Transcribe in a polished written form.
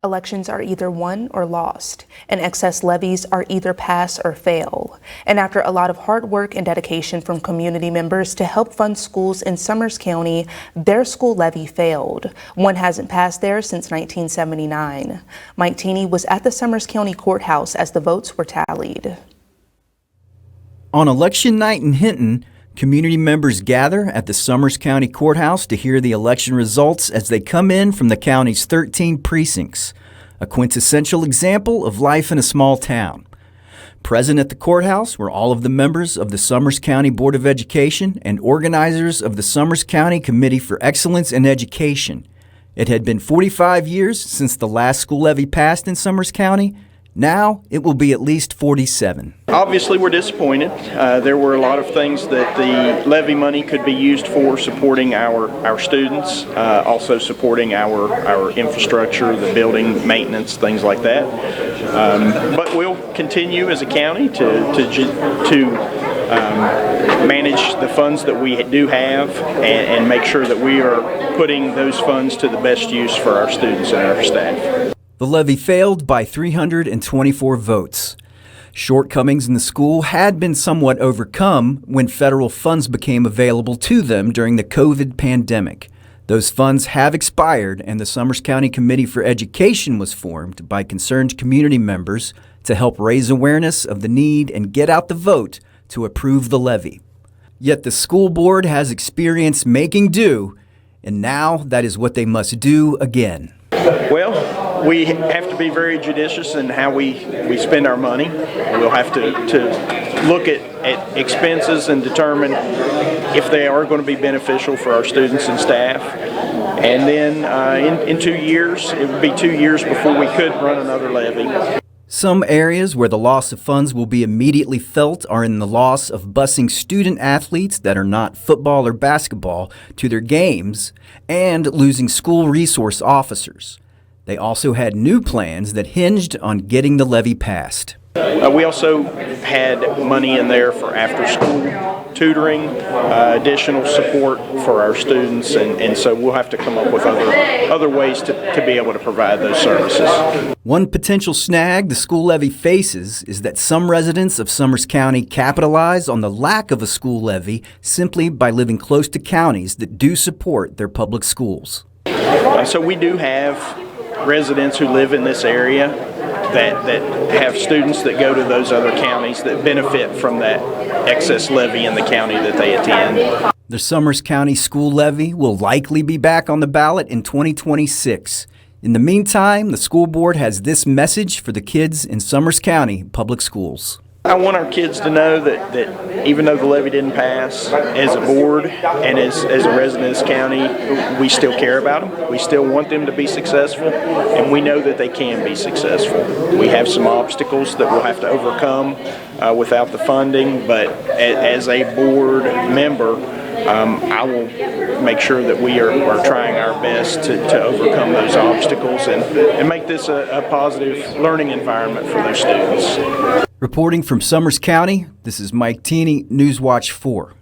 Elections are either won or lost, and excess levies are either pass or fail. And after a lot of hard work and dedication from community members to help fund schools in Summers County, their school levy failed. One hasn't passed there since 1979. Mike Teeney was at the Summers County Courthouse as the votes were tallied. On election night in Hinton, community members gather at the Summers County Courthouse to hear the election results as they come in from the county's 13 precincts, a quintessential example of life in a small town. Present at the courthouse were all of the members of the Summers County Board of Education and organizers of the Summers County Committee for Excellence in Education. It had been 45 years since the last school levy passed in Summers County. Now, it will be at least 47. Obviously, we're disappointed. There were a lot of things that the levy money could be used for, supporting our students, also supporting our infrastructure, the building maintenance, things like that. But we'll continue as a county to manage the funds that we do have and make sure that we are putting those funds to the best use for our students and our staff. The levy failed by 324 votes. Shortcomings in the school had been somewhat overcome when federal funds became available to them during the COVID pandemic. Those funds have expired, and the Summers County Committee for Education was formed by concerned community members to help raise awareness of the need and get out the vote to approve the levy. Yet the school board has experienced making do, and now that is what they must do again. Well, we have to be very judicious in how we spend our money. We'll have to look at expenses and determine if they are going to be beneficial for our students and staff. And then in 2 years, it would be 2 years before we could run another levy. Some areas where the loss of funds will be immediately felt are in the loss of busing student athletes that are not football or basketball to their games and losing school resource officers. They also had new plans that hinged on getting the levy passed. We also had money in there for after-school tutoring, additional support for our students, and so we'll have to come up with other ways to be able to provide those services. One potential snag the school levy faces is that some residents of Summers County capitalize on the lack of a school levy simply by living close to counties that do support their public schools. So we do have residents who live in this area that have students that go to those other counties that benefit from that excess levy in the county that they attend. The Summers County School Levy will likely be back on the ballot in 2026. In the meantime, the school board has this message for the kids in Summers County Public Schools. I want our kids to know that even though the levy didn't pass, as a board and as a resident of this county, we still care about them. We still want them to be successful, and we know that they can be successful. We have some obstacles that we'll have to overcome without the funding, but as a board member, I will make sure that we are trying our best to overcome those obstacles and make this a positive learning environment for those students. Reporting from Summers County, this is Mike Teeney, Newswatch 4.